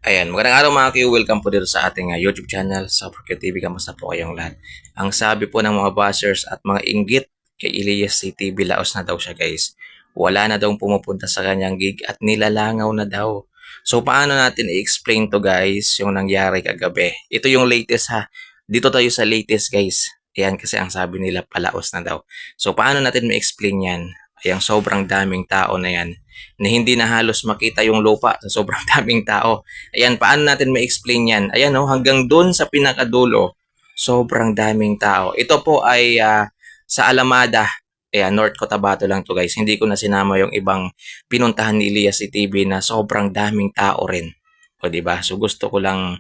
Ayan, magandang araw mga Q. Welcome po dito sa ating YouTube channel, sa Q TV. Kamusta po kayong lahat? Ang sabi po ng mga bashers at mga inggit kay Elias CTV, laos na daw siya guys. Wala na daw pumupunta sa kanyang gig at nilalangaw na daw. So paano natin i-explain to guys yung nangyari kagabi? Ito yung latest ha. Dito tayo sa latest guys. Ayan kasi ang sabi nila palaos na daw. So paano natin ma-explain yan? Ayan, sobrang daming tao na yan na hindi na halos makita yung lupa sa sobrang daming tao. Ayan, paano natin ma-explain yan? Ayan, oh, hanggang doon sa pinakadulo, sobrang daming tao. Ito po ay sa Alamada. Ayan, North Cotabato lang to guys. Hindi ko na sinama yung ibang pinuntahan ni Elias TV na sobrang daming tao rin. O di ba? So gusto ko lang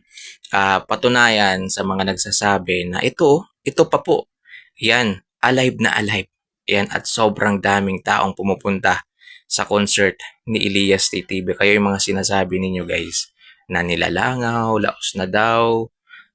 patunayan sa mga nagsasabi na ito pa po. Yan, alive na alive. Yan, at sobrang daming taong pumupunta sa concert ni Elias TTV. Kayo yung mga sinasabi ninyo guys na nilalangaw, laos na daw,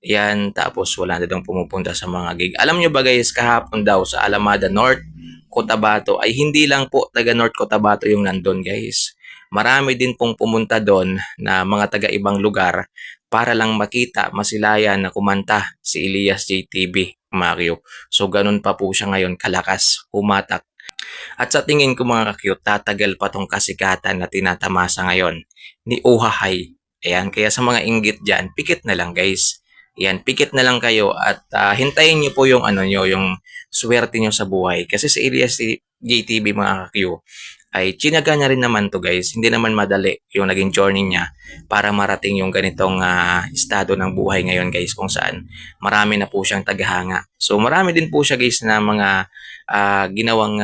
yan, tapos wala na daw pumupunta sa mga gig. Alam nyo ba guys, kahapon daw sa Alamada North Cotabato ay hindi lang po taga North Cotabato yung nandun guys. Marami din pong pumunta doon na mga taga ibang lugar para lang makita, masilayan na kumanta si Elias JTB Mario. So ganun pa po siya ngayon kalakas, humatak. At sa tingin ko mga ka-cute, tatagal pa tong kasikatan na tinatamasa ngayon ni Ohahay. Ayan, kaya sa mga inggit dyan, pikit na lang guys. Ayan, pikit na lang kayo at hintayin nyo po yung ano nyo, yung swerte nyo sa buhay. Kasi sa Elias JTB mga ka-Q, ay chinaga niya rin naman to guys. Hindi naman madali yung naging journey niya para marating yung ganitong estado ng buhay ngayon guys, kung saan marami na po siyang tagahanga. So marami din po siya guys na mga ginawang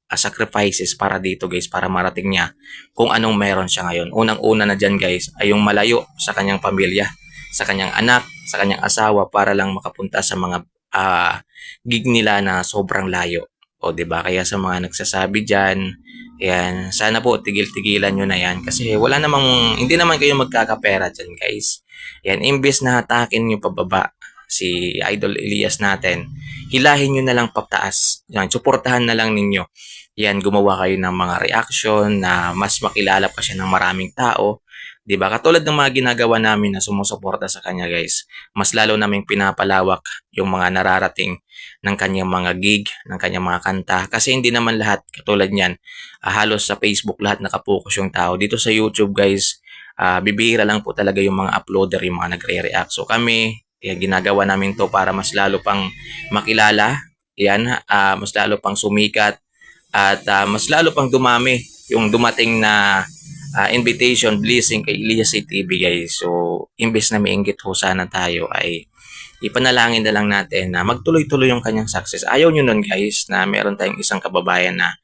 sacrifices para dito guys, para marating niya kung anong meron siya ngayon. Unang-una na dyan guys ay yung malayo sa kanyang pamilya, sa kanyang anak, sa kanyang asawa para lang makapunta sa mga gig nila na sobrang layo. O 'di ba? Kaya sa mga nagsasabi diyan, yan, sana po tigil-tigilan nyo na yan kasi wala namang, hindi naman kayo magkakapera dyan guys. Yan, imbes na hatakin nyo pababa si Idol Elias natin, hilahin nyo na lang pataas. Yan, suportahan na lang ninyo. Yan, gumawa kayo ng mga reaction na mas makilala pa siya ng maraming tao. 'Di ba? Katulad ng mga ginagawa namin na sumusuporta sa kanya, guys. Mas lalo naming pinapalawak yung mga nararating ng kanyang mga gig, ng kanyang mga kanta kasi hindi naman lahat katulad niyan. Halos sa Facebook lahat nakapokus yung tao. Dito sa YouTube, guys, bibihira lang po talaga yung mga uploader, yung mga nagre-react. So kami, yan, ginagawa namin to para mas lalo pang makilala, yan, mas lalo pang sumikat, at mas lalo pang dumami yung dumating na invitation, blessing kay Elias TV guys. So, imbes na mainggit ho sana tayo ay ipanalangin na lang natin na magtuloy-tuloy yung kanyang success. Ayaw nyo nun guys na meron tayong isang kababayan na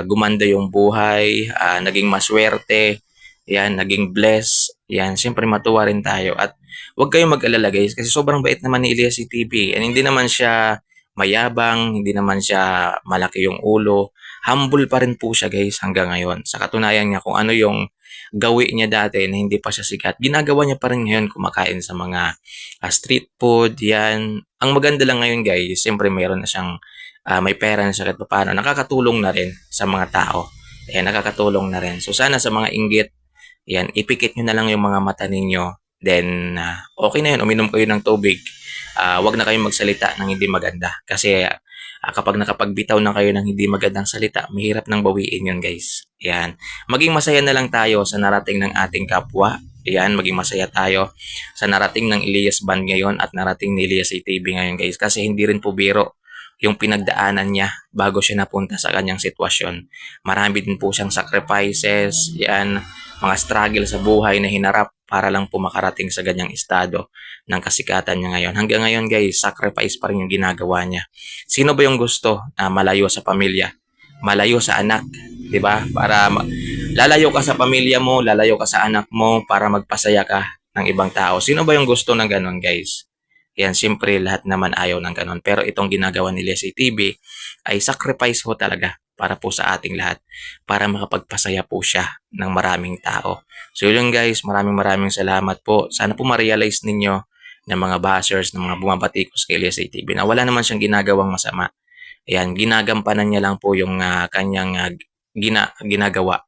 gumanda yung buhay, naging maswerte, yan, naging bless, yan, siyempre matuwa rin tayo. At huwag kayong mag-alala guys kasi sobrang bait naman ni Elias TV. And hindi naman siya mayabang, hindi naman siya malaki yung ulo. Humble pa rin po siya guys hanggang ngayon. Sa katunayan niya kung ano yung gawi niya dati na hindi pa siya sikat, ginagawa niya pa rin ngayon, kumakain sa mga street food, yan. Ang maganda lang ngayon guys, siyempre mayroon na siyang may pera na siya kahit paano. Nakakatulong na rin sa mga tao. Ayan, nakakatulong na rin. So sana sa mga inggit, yan, ipikit nyo na lang yung mga mata ninyo. Then, okay na yun, uminom kayo ng tubig. Wag na kayong magsalita ng hindi maganda. Kasi kapag nakapagbitaw na kayo ng hindi magandang salita, mahirap nang bawiin yun guys. Yan. Maging masaya na lang tayo sa narating ng ating kapwa. Yan, maging masaya tayo sa narating ng Elias Band ngayon at narating ni Elias ATV ngayon guys. Kasi hindi rin po biro yung pinagdaanan niya bago siya napunta sa kanyang sitwasyon. Marami din po siyang sacrifices, yan, mga struggle sa buhay na hinarap para lang po makarating sa ganyang estado ng kasikatan niya ngayon. Hanggang ngayon guys, sacrifice pa rin yung ginagawa niya. Sino ba yung gusto na malayo sa pamilya, malayo sa anak, 'di ba? Lalayo ka sa pamilya mo, lalayo ka sa anak mo para magpasaya ka ng ibang tao. Sino ba yung gusto ng ganun guys? Yan, siyempre lahat naman ayaw ng ganun. Pero itong ginagawa ni Leslie TV ay sacrifice ho talaga para po sa ating lahat. Para makapagpasaya po siya ng maraming tao. So yun guys, maraming salamat po. Sana po ma-realize ninyo ng mga bashers, ng mga bumabatikos kay Leslie TV na wala naman siyang ginagawang masama. Ayan, ginagampanan niya lang po yung kanyang ginagawa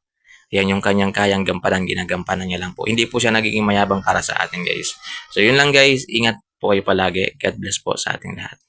Yan yung kanyang kayang gampanan, ginagampanan niya lang po. Hindi po siya nagiging mayabang para sa atin guys. So yun lang guys, ingat po kayo palagi. God bless po sa ating lahat.